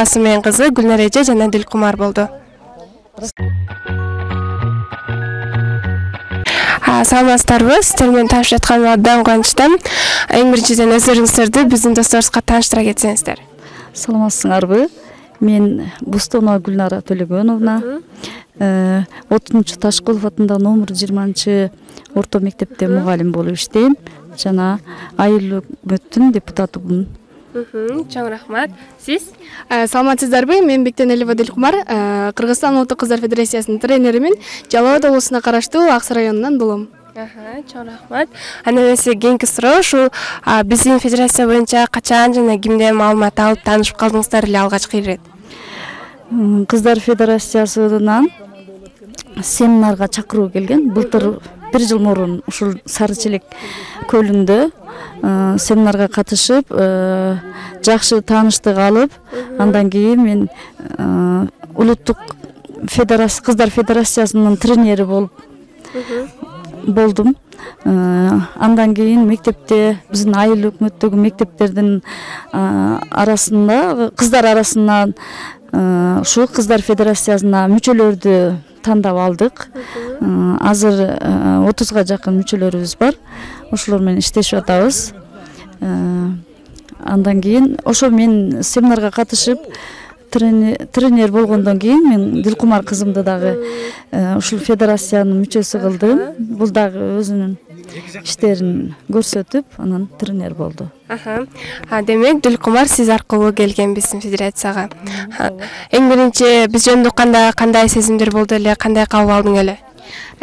апасы менен кызы Гүлнар эже жана Дилкумар болду. Саламатсыздарбы? Сиздер менен таанышып жатканыма абдан кубанычтамын. Эң биринчиден өзүңүздөрдү биздин досторубузга тааныштыра кетсеңиздер. Саламатсыңарбы? Мен Бустонова Гүлнара Төлөгөновна. 30 Ташкулов атындагы номер 20 орто мектепте мугалим болуп иштейм. Жана айыл өкмөттүн депутатымын. Чоң рахмат. Сиз? Саламатсыздарбы? Мен Бектенелова Дилкумар, Кыргызстан Улуттук кыздар федерациясынын тренеримин. Жалал абад облусуна караштуу Аксы районунан болом. Чоң рахмат. Анан эсе кийинки суроо ушул биздин федерация боюнча качан жана кимден маалымат алып таанышып калдыңыздар эле алгачкы ирет? Кыздар федерациясынан семинарга чакыруу келген. Былтыр 1 жыл мурун ушул Сары Челек көлүндө семинарга катышып, жакшы тааныштык алып, андан кийин мен улуттук кыздар федерациясынын тренери болдум. Андан кийин мектепте биздин айыл өкмөттөгү мектептердин арасында кыздар арасынан ушул кыздар федерациясына мүчөлөрдү тандап алдык. Азыр 30га жакын мүчөлөрүбүз бар. Ошолор менен иштешип атабыз. Андан кийин ошо мен семинарга катышып тренер болгондон кийин мен Дилкумар кызымды дагы ушул федерациянын мүчөсү кылдым. Бул дагы өзүнүн иштерин көрсөтүп, анан тренер болду. Демек, Дилкумар сиз аркылуу келген биздин федерацияга. Эң биринчи биз жөнүндө кандай сезимдер болду эле, кандай кабыл алдың эле?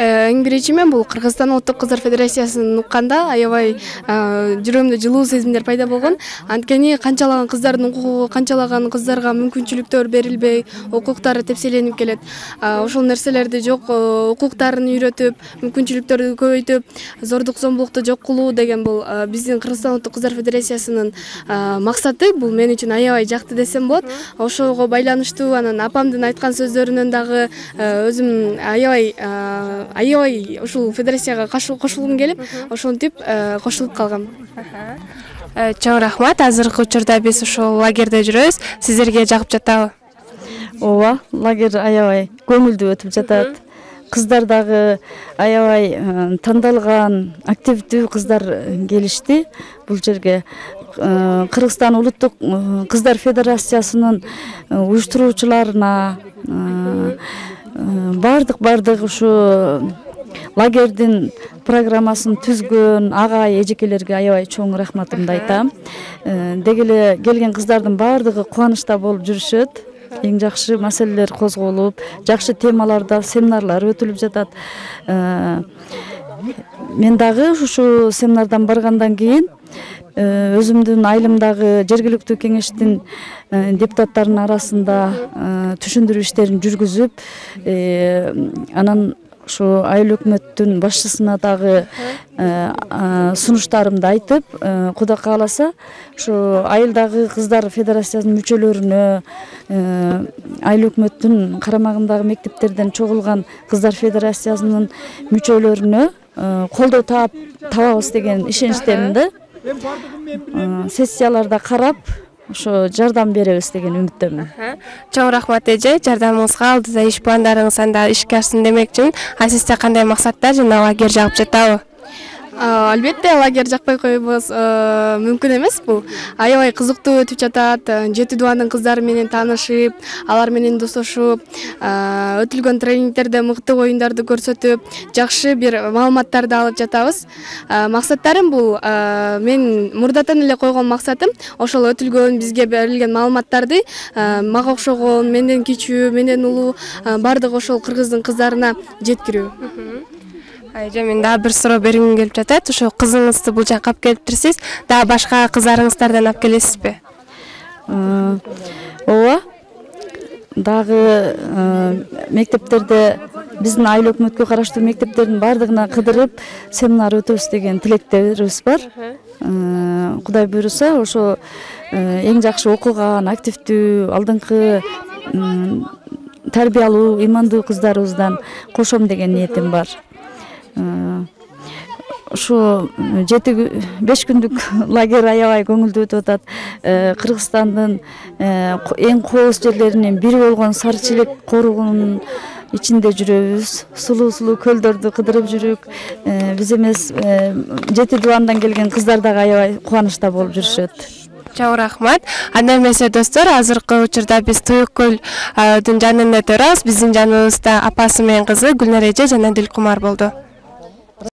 Эң биринчи мен бул Кыргызстан Улуттук кыздар федерациясын укканда аябай жүрөгүмдө жылуу сезимдер пайда болгон. Анткени канчалаган кыздардын укугу, канчалаган кыздарга мүмкүнчүлүктөр берилбей, укуктары тепселенип келет. Ошол нерселерди жок, укуктарын үйрөтүп, мүмкүнчүлүктөрдү көбөйтүп, зордук зомбулукту жок кылуу деген бул биздин Кыргызстан Улуттук кыздар федерациясынын максаты. Бул мен үчүн аябай жакты десем болот. Ошого байланыштуу анан апамдын айткан сөздөрүнөн дагы өзүм аябай ушул федерацияга кошулгум келип, ошентип кошулуп калгам. Чоң рахмат. Азыркы учурда биз ушул лагерде жүрөбүз. Сиздерге жагып жатабы? Ооба, лагерь аябай көңүлдүү өтүп жатат. Кыздар дагы аябай тандалган, активдүү кыздар келишти бул жерге. Кыргызстан Улуттук кыздар федерациясынын уюштуруучуларына бардык ушу лагердин программасын түзгөн агай эжекелерге аябай чоң рахматымды айтам. Деги эле келген кыздардын бардыгы кубанычта болуп жүрүшөт. Эң жакшы маселелер козголуп, жакшы темаларда семинарлар өтүлүп жатат. Мен дагы ушу семинардан баргандан кийин өзүмдүн айылымдагы жергиликтүү кеңештин депутаттарынын арасында түшүндүрүү иштерин жүргүзүп, анан ушу айыл өкмөттүн башчысына дагы сунуштарымды айтып, Кудай кааласа, ушу айылдагы кыздар федерациясынын мүчөлөрүнө, айыл өкмөттүн карамагындагы мектептерден чогулган кыздар федерациясынын мүчөлөрүнө колдоо табабыз деген ишеничтеримди. Сессияларда карап, ошо жардам беребиз деген үмүттөмүн. Чоң рахмат эже, жардамыңызга, алдыда иш пландарыңыз анда ишке ашсын демекчимин. Сизде кандай максаттар жана лагерь жагып жатабы? Албетте, лагерь жакпай коюбуз мүмкүн эмес. Бул аябай кызыктуу өтүп жатат. Жети дубандын кыздары менен таанышып, алар менен достошуп, өтүлгөн тренингтерде мыкты оюндарды көрсөтүп, жакшы бир маалыматтарды алып жатабыз. Максаттарым бул мен мурдатан эле койгон максатым ошол өтүлгөн бизге берилген маалыматтарды мага окшогон, менден кичүү, менден улуу бардык ошол кыргыздын кыздарына жеткирүү. Эже, мен дагы бир суроо бергим келип жатат. Ошо кызыңызды бул жакка алып келиптирсиз, дагы башка кыздарыңыздардан алып келесизби? Ооба. Дагы мектептерде биздин айыл өкмөткө караштуу мектептердин бардыгына кыдырып семинар өтөбүз деген тилектерибиз бар. Кудай буйруса, ошо эң жакшы окуган, активдүү, алдыңкы тарбиялуу, имандуу кыздарыбыздан кошом деген ниетим бар. ушу 5 күндүк лагерь аябай көңүлдүү өтүп атат. Кыргызстандын эң кооз жерлеринин бири болгон Сарычелек коругунун ичинде жүрөбүз. Сулуу көлдөрдү кыдырып жүрүк. Биз эмес 7 дубандан келген кыздар дагы аябай кубанычта болуп жүрүшөт. Чоң рахмат. Анда эмесе достор, азыркы учурда биз Туюк көлдүн жанында турабыз. Биздин жаныбызда апасы менен кызы Гүлнар эже жана Дилкумар болду.